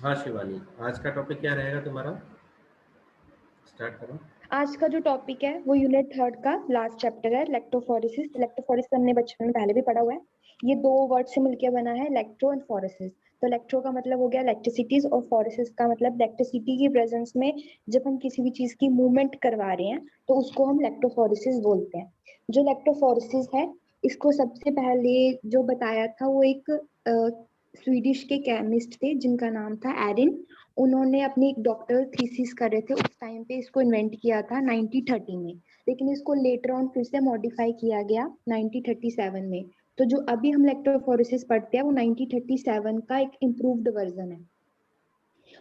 हाँ शिवानी, आज का टॉपिक क्या रहेगा तुम्हारा? स्टार्ट करो। आज का जो टॉपिक है वो यूनिट थर्ड का लास्ट चैप्टर है, इलेक्ट्रोफोरेसिस। इलेक्ट्रोफोरेसिस हमने बचपन में पहले भी पढ़ा हुआ है। ये दो वर्ड से मिलकर बना है, इलेक्ट्रो एंड फोरेसिस। तो इलेक्ट्रो का मतलब हो गया इलेक्ट्रिसिटीज और फोरेसिस का मतलब इलेक्ट्रिसिटी की प्रेजेंस में जब हम किसी भी चीज की मूवमेंट करवा रहे हैं तो उसको हम इलेक्ट्रोफोरेसिस बोलते हैं। जो इलेक्ट्रोफोरेसिस है, इसको सबसे पहले जो बताया था वो एक स्वीडिश के केमिस्ट थे जिनका नाम था एरिन। उन्होंने अपनी एक डॉक्टरल थीसिस कर रहे थे, उस टाइम पे इसको इन्वेंट किया था 1930 में। लेकिन इसको लेटर ऑन फिर से मॉडिफाई किया गया 1937 में। तो जो अभी हम इलेक्ट्रोफोरेसिस पढ़ते हैं वो 1937 का एक इम्प्रूव्ड वर्जन है।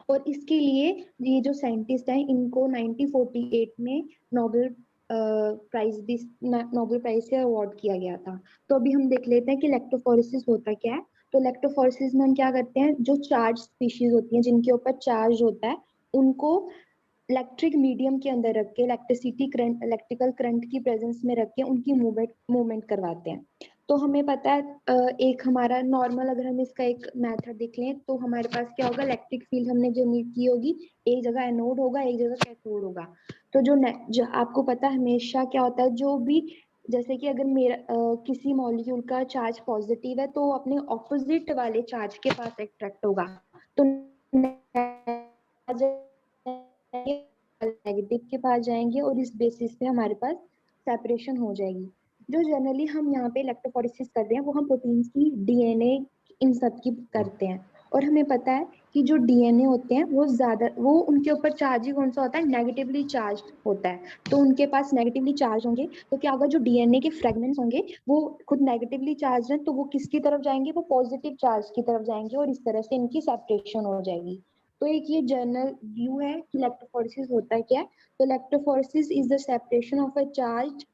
और इसके लिए ये जो साइंटिस्ट हैं इनको 1948 में नोबेल प्राइज भी नोबेल प्राइज से अवार्ड किया गया था। तो अभी हम देख लेते हैं कि इलेक्ट्रोफोरेसिस होता क्या है। तो इलेक्ट्रोफोरेसिस में हम क्या करते हैं, जो चार्ज स्पीशीज होती हैं जिनके ऊपर चार्ज होता है उनको इलेक्ट्रिक मीडियम के अंदर रख के इलेक्ट्रिसिटी करंट इलेक्ट्रिकल करंट की प्रेजेंस में रख के उनकी मूवमेंट करवाते हैं। तो हमें पता है एक हमारा नॉर्मल, अगर हम इसका एक मेथड देख लें तो हमारे पास क्या होगा, इलेक्ट्रिक फील्ड हमने जनरेट की होगी, एक जगह एनोड होगा एक जगह कैथोड होगा। तो जो आपको पता है हमेशा क्या होता है, जो भी जैसे कि अगर मेरा किसी मॉलिक्यूल का चार्ज पॉजिटिव है तो वो अपने ऑपोजिट वाले चार्ज के पास अट्रैक्ट होगा। तो नेगेटिव के पास जाएंगे और इस बेसिस पे हमारे पास सेपरेशन हो जाएगी। जो जनरली हम यहाँ पे इलेक्ट्रोफोरेसिस कर रहे हैं वो हम प्रोटीन्स की डीएनए इन सब की करते हैं। और हमें पता है कि जो डीएनए होते हैं वो उनके ऊपर चार्ज ही कौन सा होता है, नेगेटिवली चार्ज होता है। तो उनके पास नेगेटिवली चार्ज होंगे तो क्या होगा, जो डीएनए के फ्रेगमेंट्स होंगे वो खुद नेगेटिवली चार्ज हैं तो वो किसकी तरफ जाएंगे, वो पॉजिटिव चार्ज की तरफ जाएंगे और इस तरह से इनकी सेपरेशन हो जाएगी। तो एक ये जनरल व्यू है कि इलेक्ट्रोफोरेसिस होता है क्या है। तो electrophoresis is the separation of a charge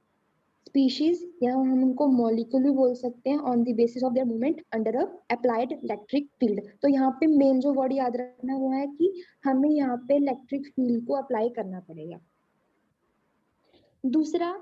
species, या हम उनको मॉलिक्यूल भी बोल सकते हैं, on the basis of their movement under a applied electric field. तो यहाँ पे मेन जो वर्ड याद रखना वो है कि हमें यहाँ पे इलेक्ट्रिक फील्ड को अप्लाई करना पड़ेगा। दूसरा,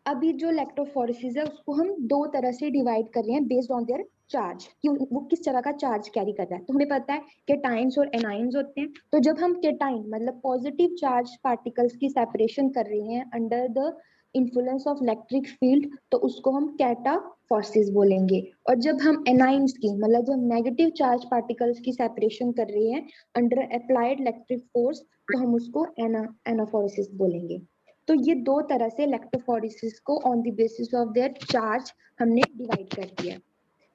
अभी जो इलेक्ट्रोफोरेसिस है उसको हम दो तरह से डिवाइड कर रहे हैं बेस्ड ऑन देयर चार्ज, कि वो किस तरह का चार्ज कैरी कर रहा है। तो हमें पता है केटाइंस और एनाइंस होते हैं। तो जब हम केटाइन मतलब पॉजिटिव चार्ज पार्टिकल्स की सेपरेशन कर रहे हैं under the influence of electric field तो उसको हम कैटाफोरेसिस बोलेंगे। और जब हम एनाइंस की मतलब जब नेगेटिव चार्ज पार्टिकल्स की सेपरेशन कर रहे हैं अंडर अप्लाइड इलेक्ट्रिक फोर्स तो हम उसको एनाफोरेसिस बोलेंगे। तो ये दो तरह से इलेक्ट्रोफोरेसिस को on the basis of their charge हमने डिवाइड कर दिया।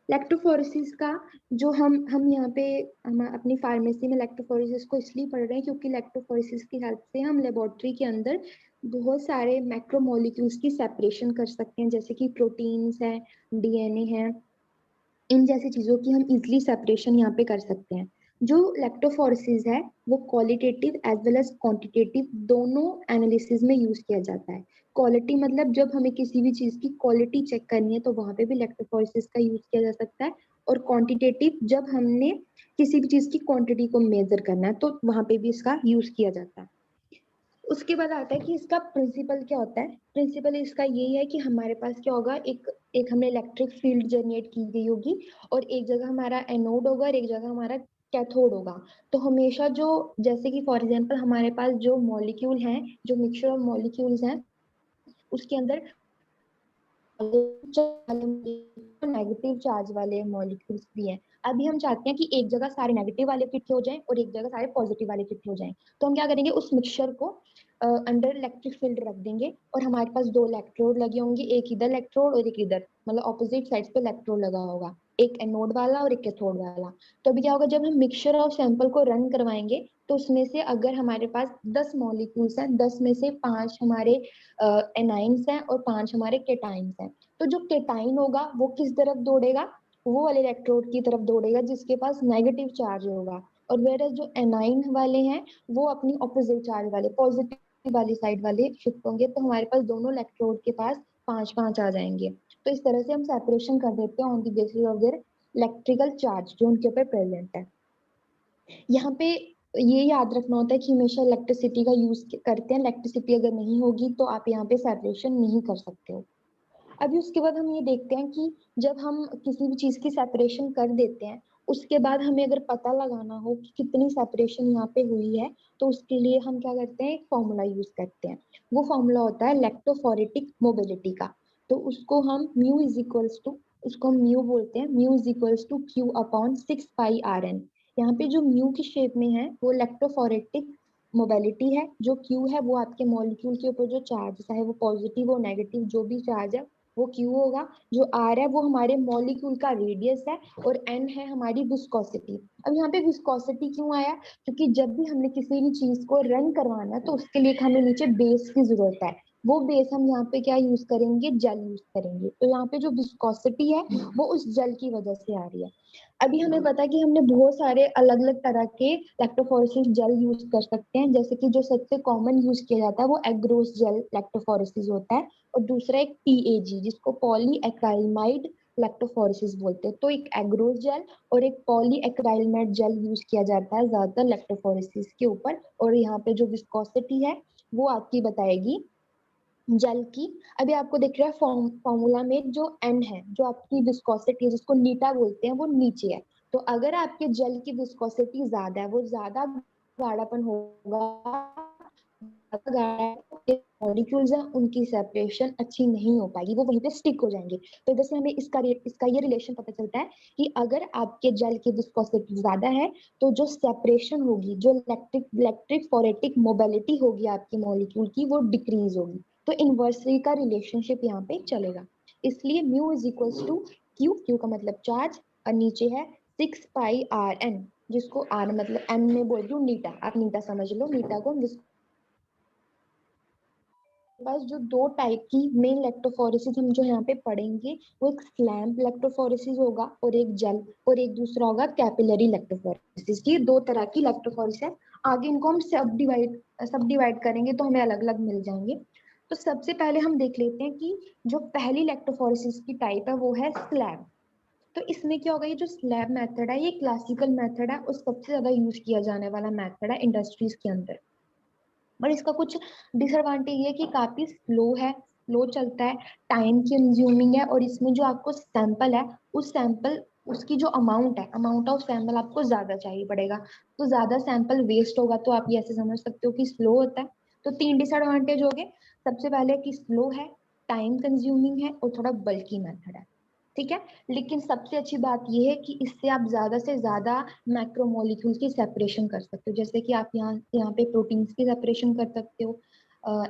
इलेक्ट्रोफोरेसिस का जो हम यहाँ पे हम अपनी फार्मेसी में इलेक्ट्रोफोरेसिस को इसलिए पढ़ रहे हैं क्योंकि इलेक्ट्रोफोरेसिस की हेल्प से हम लेबोरेटरी के अंदर बहुत सारे मैक्रोमोलिक्यूल्स की सेपरेशन कर सकते हैं, जैसे कि प्रोटीन्स हैं, डीएनए है, इन जैसी चीजों की हम इजिली सेपरेशन यहाँ पे कर सकते हैं। जो इलेक्ट्रोफोरेसिस है वो qualitative as well as quantitative दोनों एनालिसिस में यूज किया जाता है। क्वालिटी मतलब जब हमें किसी भी चीज की क्वालिटी चेक करनी है तो वहां पे भी इलेक्ट्रोफोरेसिस का यूज किया जा सकता है। और क्वांटिटेटिव जब हमने किसी भी चीज की क्वांटिटी को मेजर करना है तो वहां पे भी इसका यूज किया जाता है। उसके बाद आता है कि इसका प्रिंसिपल क्या होता है। प्रिंसिपल इसका यही है कि हमारे पास क्या होगा, एक एक हमने इलेक्ट्रिक फील्ड जनरेट की गई होगी और एक जगह हमारा एनोड होगा और एक जगह हमारा कैथोड होगा। तो हमेशा जो जैसे कि फॉर एग्जांपल हमारे पास जो मॉलिक्यूल हैं, जो मिक्सचर ऑफ मॉलिक्यूल्स हैं उसके अंदर नेगेटिव चार्ज वाले मॉलिक्यूल्स भी हैं। अभी हम चाहते हैं कि एक जगह सारे नेगेटिव वाले इकट्ठे हो जाएं और एक जगह सारे पॉजिटिव वाले इकट्ठे हो जाएं। तो हम क्या करेंगे, उस मिक्सचर को अंडर इलेक्ट्रिक फील्ड रख देंगे और हमारे पास दो इलेक्ट्रोड लगे होंगे, एक इधर इलेक्ट्रोड और एक इधर, मतलब ऑपोजिट साइड पे इलेक्ट्रोड लगा होगा, एक एनोड वाला और एक कैथोड वाला। तो अभी क्या होगा, जब हम मिक्सचर ऑफ सैंपल को रन करवाएंगे तो उसमें से अगर हमारे पास 10 मॉलिक्यूल्स हैं, 10 में से 5 हमारे एनाइंस हैं और 5 हमारे केटाइंस हैं। तो जो केटाइन होगा वो किस तरफ दौड़ेगा, वो वाले इलेक्ट्रोड की तरफ दौड़ेगा जिसके पास नेगेटिव चार्ज होगा। और वेरस जो एनाइन वाले हैं वो अपनी ऑपोजिट चार्ज वाले पॉजिटिव वाली साइड वाले शिफ्ट होंगे। तो हमारे पास दोनों इलेक्ट्रोड के पास 5-5 आ जाएंगे। तो इस तरह से हम सेपरेशन कर देते हैं on the basis of their electrical charge जो उनके ऊपर प्रेजेंट है। यहाँ पे ये याद रखना होता है कि हमेशा इलेक्ट्रिसिटी का यूज करते हैं, इलेक्ट्रिसिटी अगर नहीं होगी तो आप यहाँ पे सेपरेशन नहीं कर सकते हो। अभी उसके बाद हम ये देखते हैं कि जब हम किसी भी चीज की सेपरेशन कर देते हैं उसके बाद हमें अगर पता लगाना हो कि कितनी सेपरेशन यहाँ पे हुई है, तो उसके लिए हम क्या करते हैं, एक फॉर्मूला यूज करते हैं। वो फॉर्मूला होता है इलेक्ट्रोफोरेटिक मोबिलिटी का। तो उसको हम म्यू इज इक्वल्स टू, उसको हम म्यू बोलते हैं, mu is equals to q upon 6πRn। यहाँ पे जो म्यू की शेप में है वो इलेक्ट्रोफोरेटिक मोबिलिटी है, जो क्यू है वो आपके मॉलिक्यूल के ऊपर जो चार्ज, चाहे वो पॉजिटिव हो नेगेटिव जो भी चार्ज है वो क्यू होगा। जो आर है वो हमारे मॉलिक्यूल का रेडियस है, और एन है हमारी विस्कोसिटी। अब यहाँ पे विस्कोसिटी क्यों आया, क्योंकि जब भी हमने किसी भी चीज को रन करवाना है तो उसके लिए हमें नीचे बेस की जरूरत है। वो बेस हम यहाँ पे क्या यूज करेंगे, जेल यूज करेंगे। तो यहाँ पे जो विस्कोसिटी है वो उस जेल की वजह से आ रही है। अभी हमें पता है कि हमने बहुत सारे अलग अलग तरह के लैक्टोफोरेसिस जेल यूज कर सकते हैं। जैसे कि जो सबसे कॉमन यूज किया जाता है वो एग्रोस जेल लैक्टोफोरेसिस होता है, और दूसरा एक PAG जिसको पॉली एक्राइलमाइड लैक्टोफोरेसिस बोलते हैं। तो एक एग्रोस जेल और एक पॉली एक्राइलमाइड जेल यूज किया जाता है ज्यादातर लैक्टोफोरेसिस के ऊपर। और यहाँ पे जो विस्कोसिटी है वो आपकी बताएगी जल की। अभी आपको दिख रहा है फॉर्मूला में जो एन है, जो आपकी विस्कोसिटी है जिसको नीटा बोलते हैं, वो नीचे है। तो अगर आपके जल की विस्कोसिटी ज्यादा है, वो ज्यादा गाढ़ापन होगा, मॉलिक्यूल्स हैं उनकी सेपरेशन अच्छी नहीं हो पाएगी, वो वहीं पे स्टिक हो जाएंगे। तो इधर से हमें इसका ये रिलेशन पता चलता है कि अगर आपके जल की विस्कोसिटी ज्यादा है तो जो सेपरेशन होगी, जो इलेक्ट्रिक फोरेटिक मोबिलिटी होगी आपकी मॉलिक्यूल की, वो डिक्रीज होगी। तो इनवर्सली का रिलेशनशिप यहाँ पे चलेगा। इसलिए mu is equals to q, q का मतलब चार्ज, और नीचे है 6πRn, जिसको आर मतलब एन में बोल रही हूँ नीटा, आप नीटा समझ लो। नीटा को पास जो दो टाइप की मेन लैक्टोफोरेसिस हम जो यहाँ पे पढ़ेंगे, वो एक स्लैम्प लैक्टोफोरेसिस होगा और एक जेल, और एक दूसरा होगा कैपिलरी लैक्टोफोरेसिस। ये दो तरह की लैक्टोफोरेसिस है। आगे इनको हम सब डिवाइड करेंगे तो हमें अलग अलग मिल जाएंगे। तो सबसे पहले हम देख लेते हैं कि जो पहली लैक्टोफोरेसिस की टाइप है वो है स्लैब। तो इसमें क्या होगा, ये जो स्लैब मेथड है ये क्लासिकल मेथड है और सबसे ज्यादा यूज किया जाने वाला मेथड है इंडस्ट्रीज के अंदर। बट इसका कुछ डिसएडवांटेज ये कि काफी स्लो है, स्लो चलता है, टाइम कंज्यूमिंग है, और इसमें जो आपको सैंपल है उस सैंपल उसकी जो अमाउंट है, अमाउंट ऑफ सैंपल आपको ज्यादा चाहिए पड़ेगा। तो ज्यादा सैंपल वेस्ट होगा, तो आप ये ऐसे समझ सकते हो कि स्लो होता है। तो 3 डिसएडवांटेज हो गए। सबसे पहले कि स्लो है, टाइम कंज्यूमिंग है, और थोड़ा बल्की मेथड है। ठीक है। लेकिन सबसे अच्छी बात यह है कि इससे आप ज्यादा से ज्यादा मैक्रोमोलिक्यूल्स की सेपरेशन कर सकते हो। जैसे कि आप यहाँ पे प्रोटीन्स की सेपरेशन कर सकते हो,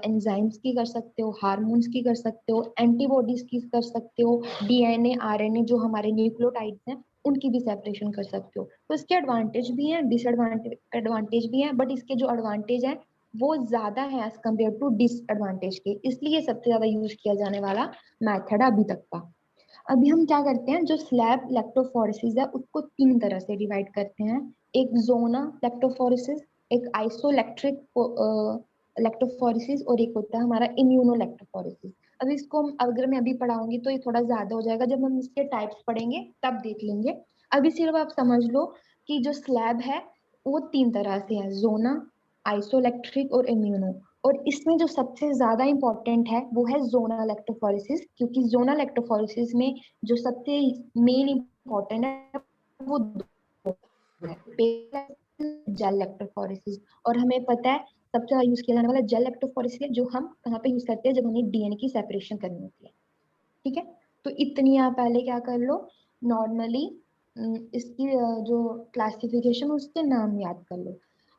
एंजाइम्स की कर सकते हो, हार्मोन्स की कर सकते हो, एंटीबॉडीज की कर सकते हो, DNA RNA जो हमारे न्यूक्लियोटाइड्स हैं उनकी भी सेपरेशन कर सकते हो। तो इसके एडवांटेज भी हैं, डिसएडवांटेज भी हैं, बट इसके जो एडवांटेज है वो ज्यादा है एज कम्पेयर टू डिसएडवांटेज के, इसलिए सबसे ज्यादा यूज किया जाने वाला मैथड अभी तक का। अभी हम क्या करते हैं, जो स्लैब लैक्टोफोरेसिस है उसको 3 तरह से डिवाइड करते हैं। एक जोना लैक्टोफोरेसिस, एक आइसोलैक्ट्रिक लैक्टोफोरेसिस, और एक होता है हमारा इम्यूनो लैक्टोफोरेसिस। अब इसको अगर मैं अभी पढ़ाऊंगी तो ये थोड़ा ज्यादा हो जाएगा, जब हम इसके टाइप्स पढ़ेंगे तब देख लेंगे। अभी सिर्फ आप समझ लो कि जो स्लैब है वो 3 तरह से है, जोना, आइसोलैक्ट्रिक और इम्यूनो। और इसमें जो सबसे ज्यादा इंपॉर्टेंट है वो है जोनल इलेक्ट्रोफोरेसिस, क्योंकि जोनल इलेक्ट्रोफोरेसिस में जो सबसे मेन इंपॉर्टेंट है वो दो है, जेल इलेक्ट्रोफोरेसिस। और हमें पता है सबसे ज्यादा यूज किया जाने वाला जेल इलेक्ट्रोफोरेसिस है, जो हम कहाँ पे यूज करते हैं, जब हमें DNA की सेपरेशन करनी होती है। ठीक है। तो इतनी आप पहले क्या कर लो, नॉर्मली इसकी जो क्लासिफिकेशन उसके नाम याद कर लो।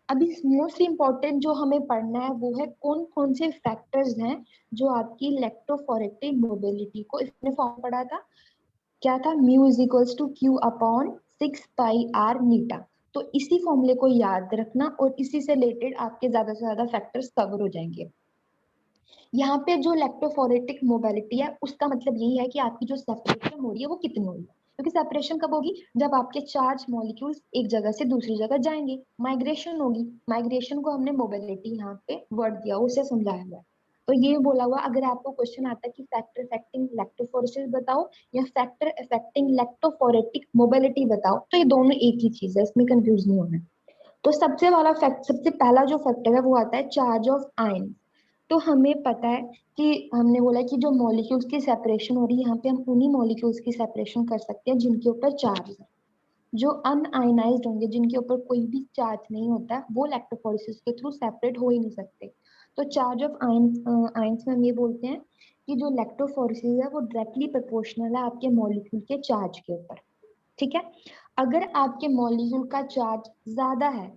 अभी मोस्ट इम्पॉर्टेंट जो हमें पढ़ना है वो है कौन कौन से फैक्टर्स हैं जो आपकी इलेक्ट्रोफोरेटिक मोबिलिटी को, इसने फॉर्म पढ़ा था क्या था, mu is equals to q upon 6πR नीटा। तो इसी फॉर्मूले को याद रखना और इसी से रिलेटेड आपके ज्यादा से ज्यादा फैक्टर्स कवर हो जाएंगे। यहाँ पे जो इलेक्ट्रोफोरेटिक मोबिलिटी है उसका मतलब यही है कि आपकी जो सेपरेशन हो रही है वो कितनी हो रही है। क्योंकि सेपरेशन कब होगी, जब आपके चार्ज मॉलिक्यूल्स एक जगह से दूसरी जगह जाएंगे, माइग्रेशन होगी। माइग्रेशन को हमने मोबिलिटी यहाँ पे वर्ड दिया, उसे समझाया हुआ है। तो ये बोला हुआ, अगर आपको क्वेश्चन आता है कि फैक्टर अफेक्टिंग लैक्टोफोरेसिस बताओ या फैक्टर अफेक्टिंग लैक्टोफोरेटिक मोबिलिटी बताओ, तो ये दोनों एक ही चीज है, इसमें कंफ्यूज नहीं होना। तो सबसे पहला जो फैक्टर है वो आता है चार्ज ऑफ आयन। तो हमें पता है कि हमने बोला कि जो मॉलिक्यूल्स की सेपरेशन हो रही है, यहाँ पे हम उन्हीं मॉलिक्यूल्स की सेपरेशन कर सकते हैं जिनके ऊपर चार्ज है। जो अनआयनाइज्ड होंगे, जिनके ऊपर कोई भी चार्ज नहीं होता है, वो इलेक्ट्रोफोरेसिस के थ्रू सेपरेट हो ही नहीं सकते। तो चार्ज ऑफ आयंस में हम ये बोलते हैं कि जो इलेक्ट्रोफोरेसिस है वो डायरेक्टली प्रोपोर्शनल है आपके मॉलिक्यूल के चार्ज के ऊपर। ठीक है, अगर आपके मॉलिक्यूल का चार्ज ज्यादा है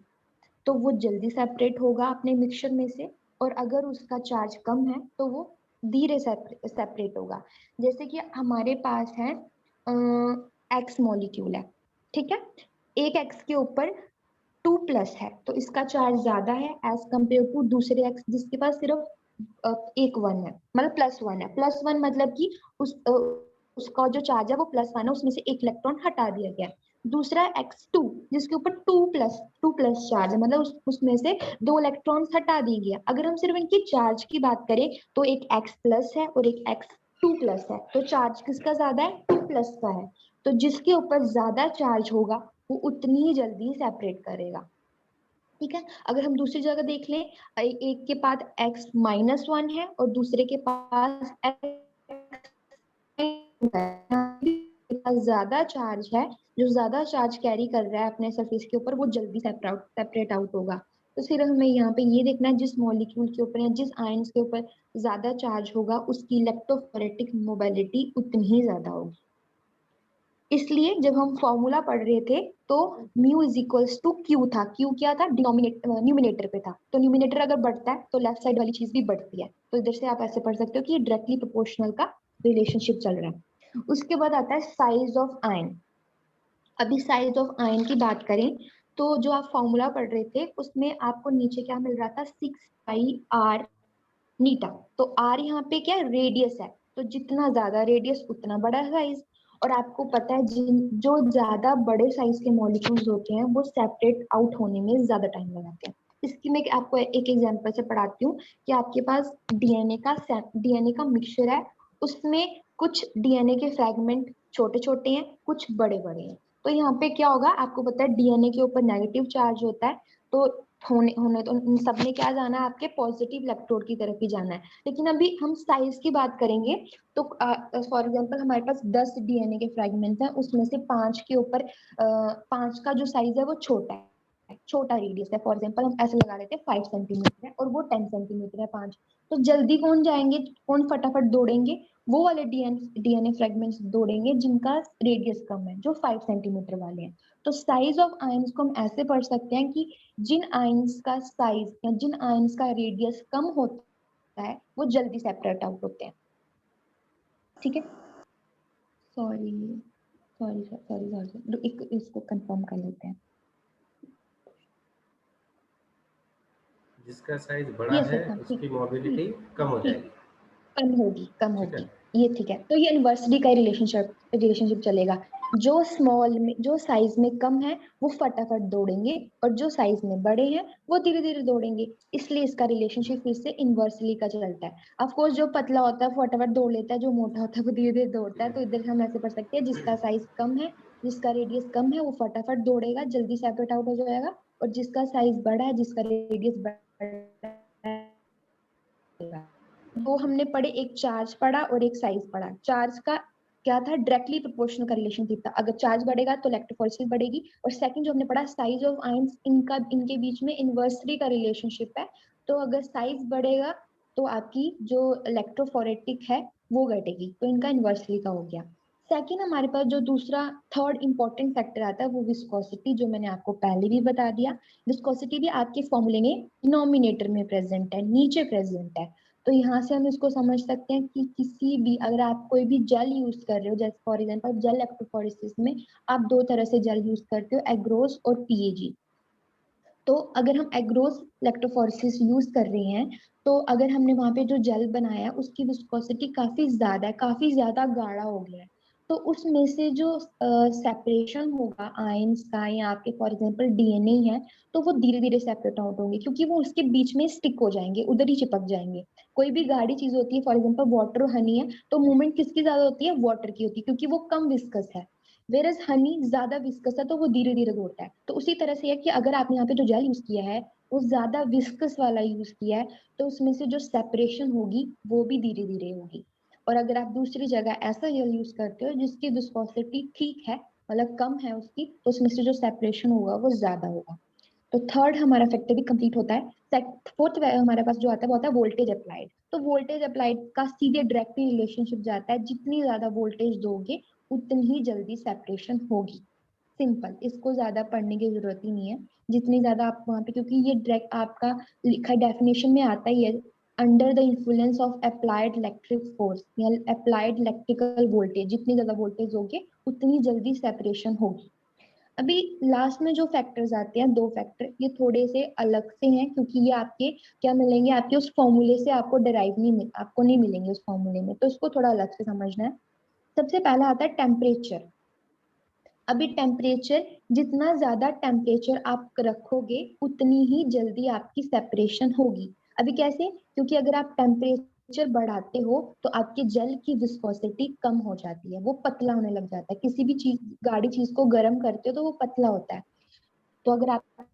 तो वो जल्दी सेपरेट होगा अपने मिक्सचर में से, और अगर उसका चार्ज कम है तो वो धीरे सेपरेट होगा। जैसे कि हमारे पास है एक्स मॉलिक्यूल है, ठीक है, एक एक्स के ऊपर 2+ है, तो इसका चार्ज ज्यादा है एज कम्पेयर टू दूसरे एक्स जिसके पास सिर्फ एक 1 है, मतलब +1 है। +1 मतलब कि उसका जो चार्ज है वो +1 है, उसमें से एक इलेक्ट्रॉन हटा दिया गया। दूसरा x2 जिसके ऊपर 2+ चार्ज है, मतलब उसमें से 2 इलेक्ट्रॉन्स हटा दिए गया। अगर हम सिर्फ इनकी चार्ज की बात करें तो एक x+ है और एक x2+ है, तो चार्ज किसका ज्यादा है? 2+ का है। तो जिसके ऊपर ज्यादा चार्ज होगा वो उतनी ही जल्दी सेपरेट करेगा। ठीक है, अगर हम दूसरी जगह देख लें, एक के पास x-1 है और दूसरे के पास ज्यादा चार्ज है, जो ज्यादा चार्ज कैरी कर रहा है अपने सरफेस के ऊपर, वो जल्दी सेपरेट आउट होगा। तो फिर हमें यहाँ पे ये देखना है जिस मॉलिक्यूल के ऊपर या जिस आयंस के ऊपर ज्यादा चार्ज होगा उसकी इलेक्ट्रोफोरेटिक मोबिलिटी उतनी ही ज्यादा होगी। इसलिए जब हम फॉर्मूला पढ़ रहे थे तो mu is equals to q था। क्यू क्या था? न्यूमिनेटर पे था। तो न्यूमिनेटर अगर बढ़ता है तो लेफ्ट साइड वाली चीज भी बढ़ती है। तो इधर से आप ऐसे पढ़ सकते हो कि डायरेक्टली प्रोपोर्शनल का रिलेशनशिप चल रहा है। उसके बाद आता है साइज ऑफ आयन। अभी साइज ऑफ आयन की बात करें तो जो आप फॉर्मूला पढ़ रहे थे उसमें आपको नीचे क्या मिल रहा था? 6πr नीटा। तो आर यहाँ पे क्या रेडियस है, तो जितना ज्यादा रेडियस उतना बड़ा साइज। और आपको पता है जो ज्यादा बड़े साइज के मॉलिक्यूल्स होते हैं वो सेपरेट आउट होने में ज्यादा टाइम लगाते हैं। इसकी मैं आपको एक एग्जांपल से पढ़ाती हूँ कि आपके पास डीएनए का मिक्सचर है, उसमें कुछ डीएनए के फ्रैगमेंट छोटे छोटे हैं, कुछ बड़े बड़े हैं। तो यहाँ पे क्या होगा? आपको पता है डीएनए के ऊपर नेगेटिव चार्ज होता है, तो होने होने तो इन सब में क्या जाना है? आपके पॉजिटिव इलेक्ट्रोड की तरफ ही जाना है। लेकिन अभी हम साइज की बात करेंगे तो फॉर एग्जांपल हमारे पास 10 डीएनए के फ्रैगमेंट हैं, उसमें से 5 के ऊपर 5 का जो साइज है वो छोटा है, छोटा रेडियस है। फॉर एग्जांपल हम ऐसे लगा लेते हैं 5 सेंटीमीटर है और वो 10 सेंटीमीटर है 5। तो जल्दी कौन जाएंगे, कौन फटाफट दौड़ेंगे? वो वाले डीएनए फ्रैगमेंट्स दौड़ेंगे जिनका रेडियस कम है, जो 5 सेंटीमीटर वाले हैं। तो साइज ऑफ आयंस को हम ऐसे पढ़ सकते हैं कि जिन आयंस का साइज या जिन आयंस का रेडियस कम होता है वो जल्दी सेपरेट आउट होते हैं। ठीक है, सॉरी सॉरी सॉरी सॉरी, एक इसको कंफर्म कर लेते हैं। जिसका साइज बड़ा ये है सर, हाँ उसकी ठीक मोबिलिटी ठीक कम हो ठीक, जाएगी। कम ठीक है। होगी, ये ठीक है। तो ये इन्वर्सली का रिलेशनशिप चलेगा। जो स्मॉल में, जो साइज में कम है वो फटाफट दौड़ेंगे, और जो साइज में बड़े हैं वो धीरे धीरे दौड़ेंगे। इसलिए इसका रिलेशनशिप फिर से इन्वर्सली का चलता है। ऑफ कोर्स जो पतला होता है फटाफट दौड़ लेता है, जो मोटा होता है वो धीरे धीरे दौड़ता है। तो इधर हम ऐसे पढ़ सकते हैं जिसका साइज कम है, जिसका रेडियस कम है वो फटाफट दौड़ेगा, जल्दी सेपरेट आउट हो जाएगा। और जिसका साइज बड़ा है, जिसका रेडियस बड़ा है, वो हमने पढ़े, एक चार्ज पढ़ा और एक साइज पढ़ा। चार्ज का क्या था? डायरेक्टली प्रोपोर्शनल का रिलेशनशिप था, अगर चार्ज बढ़ेगा तो इलेक्ट्रोफोरेसिस बढ़ेगी। और सेकंड जो हमने पढ़ा साइज ऑफ आयंस, इनके बीच में इन्वर्सली का रिलेशनशिप है। तो अगर साइज बढ़ेगा तो आपकी जो इलेक्ट्रोफोरेटिक है वो घटेगी, तो इनका इन्वर्सली का हो गया। सेकंड हमारे पास जो दूसरा थर्ड इंपॉर्टेंट फैक्टर आता है वो विस्कोसिटी, जो मैंने आपको पहले भी बता दिया। विस्कोसिटी भी आपके फॉर्मूले में डिनोमिनेटर में प्रेजेंट है, नीचे प्रेजेंट है। तो यहाँ से हम इसको समझ सकते हैं कि किसी भी, अगर आप कोई भी जेल यूज कर रहे हो, जैसे फॉर एग्जांपल जेल इलेक्ट्रोफोरेसिस में आप दो तरह से जेल यूज करते हो, एग्रोस और पीएजी। तो अगर हम एग्रोस इलेक्ट्रोफोरेसिस यूज कर रहे हैं तो अगर हमने वहां पे जो जेल बनाया उसकी विस्कोसिटी काफी ज्यादा है, काफी ज्यादा गाढ़ा हो गया है, तो उसमें से जो सेपरेशन होगा आयंस का, या आपके फॉर एग्जांपल डीएनए है, तो वो धीरे धीरे सेपरेट आउट होंगे, क्योंकि वो उसके बीच में स्टिक हो जाएंगे, उधर ही चिपक जाएंगे। कोई भी गाढ़ी चीज होती है, फॉर एग्जांपल वाटर और हनी है, तो मूवमेंट किसकी ज्यादा होती है? वाटर की होती है, क्योंकि वो कम विस्कस है। वेरस हनी ज्यादा विस्कस है तो वो धीरे धीरे दौड़ता है। तो उसी तरह से है कि अगर आपने यहाँ पे जो जेल यूज किया है वो ज्यादा विस्कस वाला यूज किया है, तो उसमें से जो सेपरेशन होगी वो भी धीरे धीरे होगी। और अगर आप दूसरी जगह ऐसा जेल यूज करते हो जिसकी विस्कोसिटी ठीक है, मतलब कम है उसकी, तो उसमें से जो सेपरेशन होगा वो ज्यादा होगा। तो थर्ड हमारा फैक्टर भी कंप्लीट होता है। फोर्थ हमारे पास जो आता है वो आता है वोल्टेज अप्लाइड। तो वोल्टेज अप्लाइड का सीधे डायरेक्टली रिलेशनशिप जाता है, जितनी ज्यादा वोल्टेज दोगे उतनी ही जल्दी सेपरेशन होगी। सिंपल, इसको ज्यादा पढ़ने की जरूरत ही नहीं है। जितनी ज्यादा आप वहां पे, क्योंकि ये डायरेक्ट आपका लिखा डेफिनेशन में आता ही है, under the influence of applied electric force या अप्लाइड इलेक्ट्रिकल वोल्टेज, जितनी ज्यादा वोल्टेज होगे उतनी जल्दी सेपरेशन होगी। अभी लास्ट में जो फैक्टर्स आते हैं, दो फैक्टर, ये थोड़े से अलग से हैं, क्योंकि ये आपके क्या मिलेंगे, आपके उस फॉर्मूले से आपको डिराइव नहीं आपको नहीं मिलेंगे उस फॉर्मूले में, तो इसको थोड़ा अलग से समझना है। सबसे पहला आता है टेम्परेचर। अभी टेम्परेचर, जितना ज्यादा टेम्परेचर आप रखोगे उतनी ही जल्दी आपकी सेपरेशन होगी। अभी कैसे, क्योंकि अगर आप टेम्परेचर बढ़ाते हो तो आपके जेल की विस्कोसिटी कम हो जाती है, वो पतला होने लग जाता है। किसी भी चीज, गाढ़ी चीज को गर्म करते हो तो वो पतला होता है। तो अगर आपने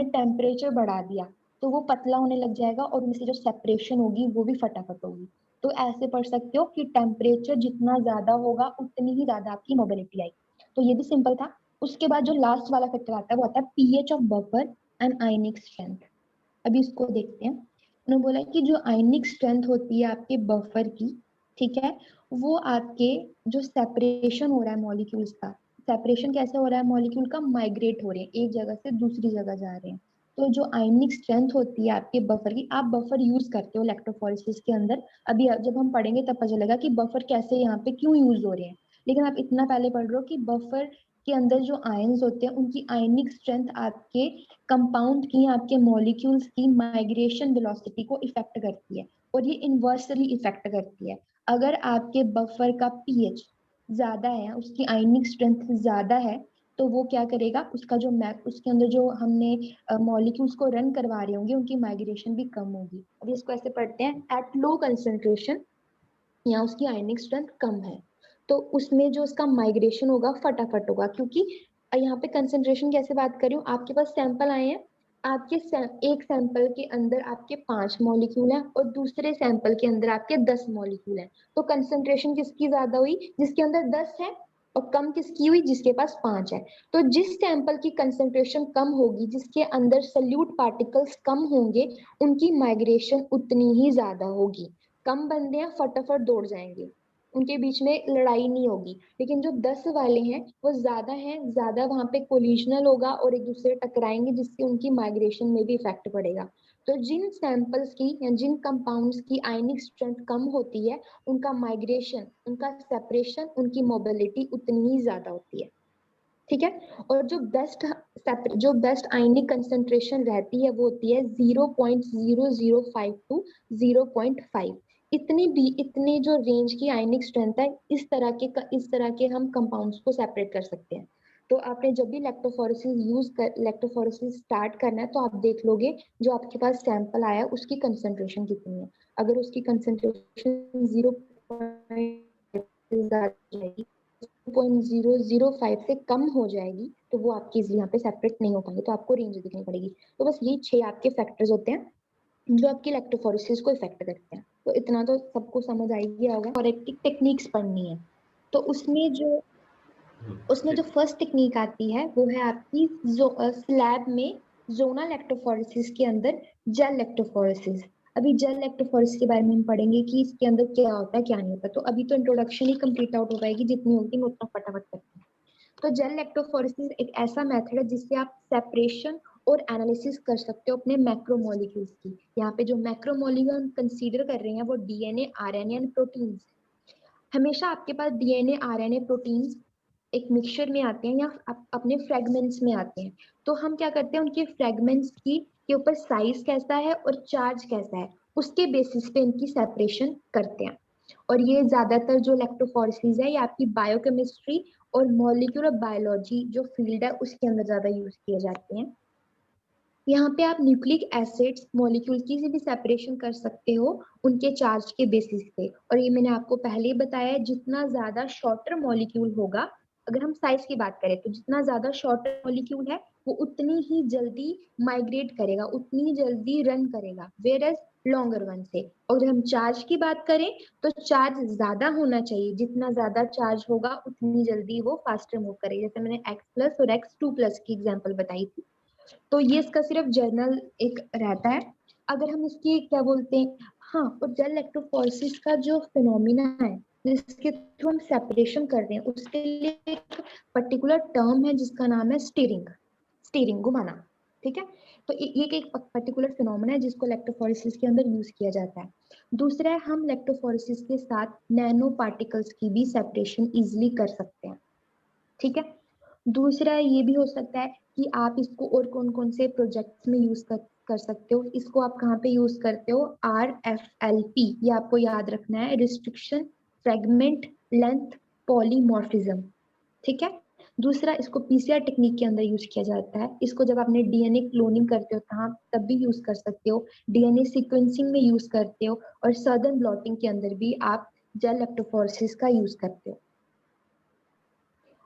टेम्परेचर बढ़ा दिया तो वो पतला होने लग जाएगा और उनमें से जो सेपरेशन होगी वो भी फटाफट होगी। तो ऐसे पढ़ सकते हो कि टेम्परेचर जितना ज्यादा होगा उतनी ही ज्यादा आपकी मोबिलिटी आएगी। तो ये भी सिंपल था। उसके बाद जो लास्ट वाला फैक्टर आता है वो आता है pH of buffer and ionic strength. अभी इसको देखते हैं। उन्होंने बोला कि जो आयनिक स्ट्रेंथ होती है आपके बफर की, ठीक है, वो आपके जो सेपरेशन हो रहा है मॉलिक्यूल्स का, सेपरेशन कैसे हो रहा है, मॉलिक्यूल का माइग्रेट हो रहे हैं, एक जगह से दूसरी जगह जा रहे हैं। तो जो आयनिक स्ट्रेंथ होती है आपके बफर की, आप बफर यूज करते हो इलेक्ट्रोफोरेसिस के अंदर। अभी जब हम पढ़ेंगे तब पता चलेगा कि बफर कैसे यहाँ पे क्यों यूज हो रहे हैं। लेकिन आप इतना पहले पढ़ रहे हो कि बफर के अंदर जो आयंस होते हैं उनकी आयनिक स्ट्रेंथ आपके कंपाउंड की, आपके मॉलिक्यूल्स की माइग्रेशन वेलोसिटी को इफेक्ट करती है, और ये इन्वर्सली इफेक्ट करती है। अगर आपके बफर का पीएच ज्यादा है, उसकी आयनिक स्ट्रेंथ ज्यादा है, तो वो क्या करेगा, उसका जो मैप, उसके अंदर जो हमने मॉलिक्यूल्स को रन करवा रहे होंगे उनकी माइग्रेशन भी कम होगी। अब इसको ऐसे पढ़ते हैं, एट लो कंसेंट्रेशन या उसकी आयनिक स्ट्रेंथ कम है तो उसमें जो उसका माइग्रेशन होगा फटाफट होगा। क्योंकि यहाँ पे कंसेंट्रेशन कैसे बात कर रही हूँ, आपके पास सैंपल आए हैं, आपके एक सैंपल के अंदर आपके 5 मॉलिक्यूल हैं और दूसरे सैंपल के अंदर आपके 10 मॉलिक्यूल हैं। तो कंसेंट्रेशन किसकी ज्यादा हुई, जिसके अंदर 10 है, और कम किसकी हुई, जिसके पास 5 है। तो जिस सैंपल की कंसेंट्रेशन कम होगी, जिसके अंदर सल्यूट पार्टिकल्स कम होंगे, उनकी माइग्रेशन उतनी ही ज्यादा होगी। कम बंदे हैं, फटाफट दौड़ जाएंगे, उनके बीच में लड़ाई नहीं होगी। लेकिन जो 10 वाले हैं वो ज्यादा हैं, ज्यादा वहां पे कोलिजनल होगा और एक दूसरे टकराएंगे, जिससे उनकी माइग्रेशन में भी इफेक्ट पड़ेगा। तो जिन सैंपल्स की या जिन कंपाउंड्स की आयनिक स्ट्रेंथ कम होती है, उनका माइग्रेशन, उनका सेपरेशन, उनकी मोबिलिटी उतनी ही ज्यादा होती है। ठीक है। और जो बेस्ट आयनिक कंसेंट्रेशन रहती है वो होती है 0.0052 टू 0.5। इतने जो रेंज की आयनिक स्ट्रेंथ है, इस तरह के हम कंपाउंड्स को सेपरेट कर सकते हैं। तो आपने जब भी इलेक्ट्रोफोरेसिस स्टार्ट करना है तो आप देख लोगे जो आपके पास सैंपल आया उसकी कंसेंट्रेशन कितनी है। अगर उसकी कंसेंट्रेशन 0.005 से कम हो जाएगी तो वो आपकी इजिली यहाँ पे सेपरेट नहीं हो पाएंगे, तो आपको रेंज दिखनी पड़ेगी। तो बस ये 6 आपके फैक्टर्स होते हैं जो आपकी इलेक्ट्रोफोरेसिस को इफेक्ट करते हैं। तो इतना तो सबको समझ आ ही गया होगा। फोरेटिक टेक्निक्स पढ़नी है तो उसमें जो ठीक। फर्स्ट टेक्निक आती है वो है आपकी स्लैब में जोनल इलेक्ट्रोफोरेसिस के अंदर जेल इलेक्ट्रोफोरेसिस। अभी जेल इलेक्ट्रोफोरेसिस के बारे में हम पढ़ेंगे कि इसके अंदर क्या होता है क्या नहीं होता। तो अभी तो इंट्रोडक्शन ही कंप्लीट आउट हो पाएगी, जितनी होगी मैं उतना फटाफट करती हूँ। तो जेल इलेक्ट्रोफोरेसिस एक ऐसा मेथड है जिससे आप सेपरेशन और एनालिसिस कर सकते हो अपने मैक्रोमोलिक्यूल्स की। यहाँ पे जो मैक्रोमोलिक्यूल हम कंसीडर कर रहे हैं वो डीएनए, आरएनए एंड प्रोटीन्स। हमेशा आपके पास डीएनए, आरएनए, प्रोटीन्स एक मिक्सचर में आते हैं या अपने फ्रेगमेंट्स में आते हैं। तो हम क्या करते हैं, उनके फ्रेगमेंट्स की के ऊपर साइज कैसा है और चार्ज कैसा है उसके बेसिस पे इनकी सेपरेशन करते हैं। और ये ज्यादातर जो इलेक्ट्रोफोरेसिस है ये आपकी बायोकेमिस्ट्री और मॉलिक्यूलर बायोलॉजी जो फील्ड है उसके अंदर ज्यादा यूज किए जाते हैं। यहाँ पे आप न्यूक्लिक एसिड्स मॉलिक्यूल की से भी सेपरेशन कर सकते हो उनके चार्ज के बेसिस पे। और ये मैंने आपको पहले ही बताया है, जितना ज्यादा शॉर्टर मॉलिक्यूल होगा, अगर हम साइज की बात करें तो जितना ज्यादा शॉर्टर मॉलिक्यूल है वो उतनी ही जल्दी माइग्रेट करेगा, उतनी ही जल्दी रन करेगा। वेयर एज लॉन्गर वन से। और अगर हम चार्ज की बात करें तो चार्ज ज्यादा होना चाहिए, जितना ज्यादा चार्ज होगा उतनी जल्दी वो फास्टर मूव करेगी। जैसे मैंने x प्लस और x2 प्लस की एग्जांपल बताई थी। तो ये इसका सिर्फ जर्नल एक रहता है। अगर हम इसकी क्या बोलते हैं, हाँ, और जेल इलेक्ट्रोफोरेसिस का जो फिनोमिना है जिसके थ्रू हम सेपरेशन कर रहे हैं, उसके लिए एक पर्टिकुलर टर्म है जिसका नाम है स्टीरिंग। स्टीरिंग, घुमाना, ठीक है। तो ये एक पर्टिकुलर फिनोमेना है जिसको इलेक्ट्रोफोरेसिस के अंदर यूज किया जाता है। दूसरा है, हम इलेक्ट्रोफोरेसिस के साथ नैनो पार्टिकल्स की भी सेपरेशन इजिली कर सकते हैं, ठीक है। दूसरा ये भी हो सकता है कि आप इसको और कौन कौन से प्रोजेक्ट्स में यूज कर सकते हो। इसको आप कहाँ पे यूज करते हो, RFLP, ये आपको याद रखना है, रिस्ट्रिक्शन फ्रेगमेंट लेंथ पॉलीमॉर्फिज्म, ठीक है। दूसरा, इसको PCR टेक्निक के अंदर यूज किया जाता है। इसको जब आपने DNA क्लोनिंग करते हो तब भी यूज कर सकते हो, DNA सीक्वेंसिंग में यूज करते हो, और सदर्न ब्लॉटिंग के अंदर भी आप जेल इलेक्ट्रोफोरेसिस का यूज करते हो।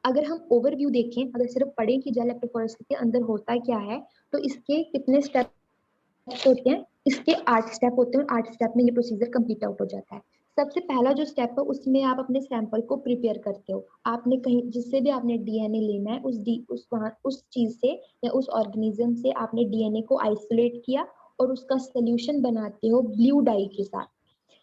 अगर हम ओवरव्यू देखें, अगर सिर्फ पढ़ें कि जेल इलेक्ट्रोफोरेसिस के अंदर होता क्या है, तो इसके कितने स्टेप्स होते हैं, इसके 8 स्टेप होते हैं, और 8 स्टेप में ये प्रोसीजर कंप्लीट आउट हो जाता है। सबसे पहला जो स्टेप है उसमें आप अपने सैंपल को प्रिपेयर करते हो। आपने कहीं जिससे भी आपने DNA लेना है उस चीज से या उस ऑर्गेनिज्म से आपने DNA को आइसोलेट किया और उसका सोल्यूशन बनाते हो ब्लू डाई के साथ।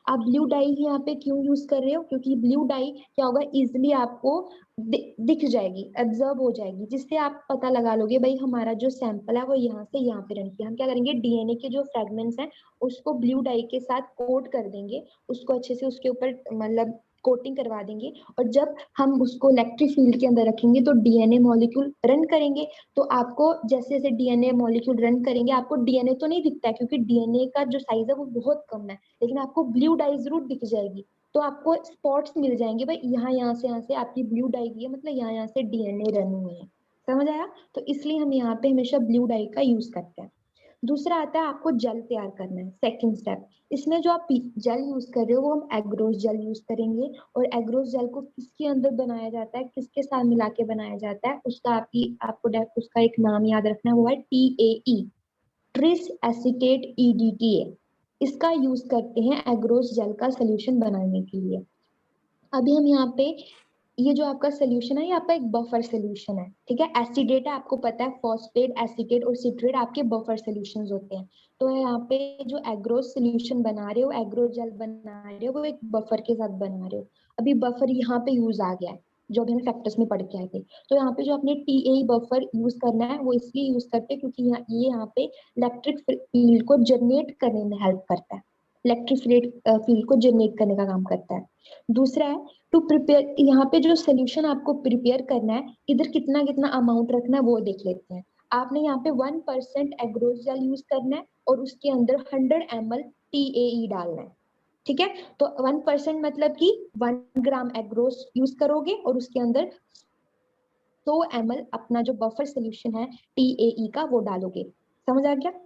आप ब्लू डाई यहाँ पे क्यों यूज कर रहे हो, क्योंकि ब्लू डाई क्या होगा, इजिली आपको दिख जाएगी, एब्जॉर्ब हो जाएगी, जिससे आप पता लगा लोगे भाई हमारा जो सैंपल है वो यहाँ से यहाँ पे रन किया। हम क्या करेंगे, DNA के जो फ्रेगमेंट्स हैं उसको ब्लू डाई के साथ कोट कर देंगे, उसको अच्छे से उसके ऊपर मतलब कोटिंग करवा देंगे, और जब हम उसको इलेक्ट्रिक फील्ड के अंदर रखेंगे तो DNA मॉलिक्यूल रन करेंगे। तो आपको जैसे जैसे DNA मॉलिक्यूल रन करेंगे, आपको DNA तो नहीं दिखता है क्योंकि DNA का जो साइज है वो बहुत कम है, लेकिन आपको ब्लू डाई जरूर दिख जाएगी। तो आपको स्पॉट्स मिल जाएंगे भाई, यहाँ से आपकी ब्लू डाई की है, मतलब यहाँ से DNA रन हुए हैं। समझ आया? तो इसलिए हम यहाँ पे हमेशा ब्लू डाई का यूज करते हैं। दूसरा आता है, आपको जेल तैयार करना है, सेकंड स्टेप। इसमें जो आप जेल यूज कर रहे हो वो हम एग्रोस जेल यूज करेंगे। और एग्रोस जेल को किसके अंदर बनाया जाता है, किसके साथ मिला के बनाया जाता है, आपको उसका एक नाम याद रखना है, वो है TAE, ट्रिस एसीटेट EDTA। इसका यूज करते हैं एग्रोस जेल का सोल्यूशन बनाने के लिए। अभी हम यहाँ पे, ये जो आपका सोल्यूशन है ये आपका एक बफर सोल्यूशन है, ठीक है। एसिडेट है, आपको पता है, फॉस्फेट, एसीटेट और सिट्रेट आपके बफर सोल्यूशंस होते हैं। तो यहाँ पे जो एग्रोस सोल्यूशन बना रहे हो, एग्रो जेल बना रहे हो, वो एक बफर के साथ बना रहे हो। अभी बफर यहाँ पे यूज आ गया है, जो अभी हम फैक्टर्स में पढ़ के आए थे। तो यहाँ पे जो आपने TAE बफर यूज करना है वो इसलिए यूज करते हैं क्योंकि ये यहाँ पे इलेक्ट्रिक फील्ड को जनरेट करने में हेल्प करता है, इलेक्ट्रिक फील्ड को जनरेट करने का काम करता है। दूसरा है टू प्रिपेयर, यहाँ पे जो सोल्यूशन आपको प्रिपेयर करना है, इधर कितना कितना अमाउंट रखना है वो देख लेते हैं। आपने यहाँ पे 1% एग्रोस जेल यूज करना है और उसके अंदर 100 ml TAE डालना है, ठीक है। तो 1% मतलब कि 1 ग्राम एग्रोस यूज करोगे और उसके अंदर 100 ml अपना जो बफर सोल्यूशन है TAE का वो डालोगे। समझ आ गया?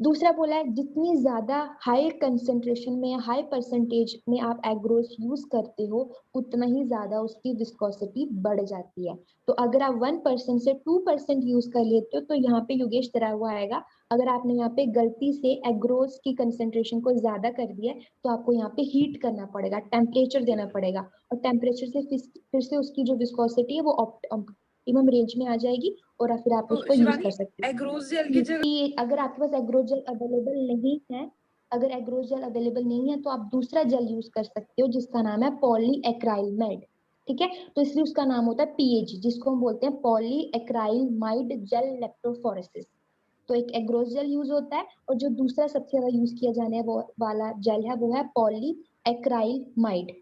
दूसरा बोला है, जितनी ज्यादा हाई कंसेंट्रेशन में, हाई परसेंटेज में आप एग्रोस यूज करते हो उतना ही ज्यादा उसकी विस्कोसिटी बढ़ जाती है। तो अगर आप 1% से 2% यूज कर लेते हो तो यहाँ पे योगेश तेरा हुआ आएगा। अगर आपने यहाँ पे गलती से एग्रोस की कंसेंट्रेशन को ज्यादा कर दिया तो आपको यहाँ पे हीट करना पड़ेगा, टेम्परेचर देना पड़ेगा, और टेम्परेचर से फिर से उसकी जो विस्कोसिटी है वो ऑप्टिमम रेंज में आ जाएगी और फिर आप तो उसको यूज कर शिवानी, सकते हो। एग्रोस जेल की जगह कि अगर आपके पास एग्रो जेल अवेलेबल नहीं है, अगर एग्रो जेल अवेलेबल नहीं है तो आप दूसरा जेल यूज कर सकते हो जिसका नाम है पॉलीएक्राइलमाइड, ठीक है। तो इसलिए उसका नाम होता है PAG, जिसको हम बोलते हैं पॉलीएक्राइलमाइड जेल इलेक्ट्रोफोरेसिस। तो एक एग्रोस जेल यूज होता है और जो दूसरा सबसे ज्यादा यूज किया जाने वो वाला जेल है वो है पॉलीएक्राइलमाइड,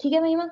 ठीक है महिमा?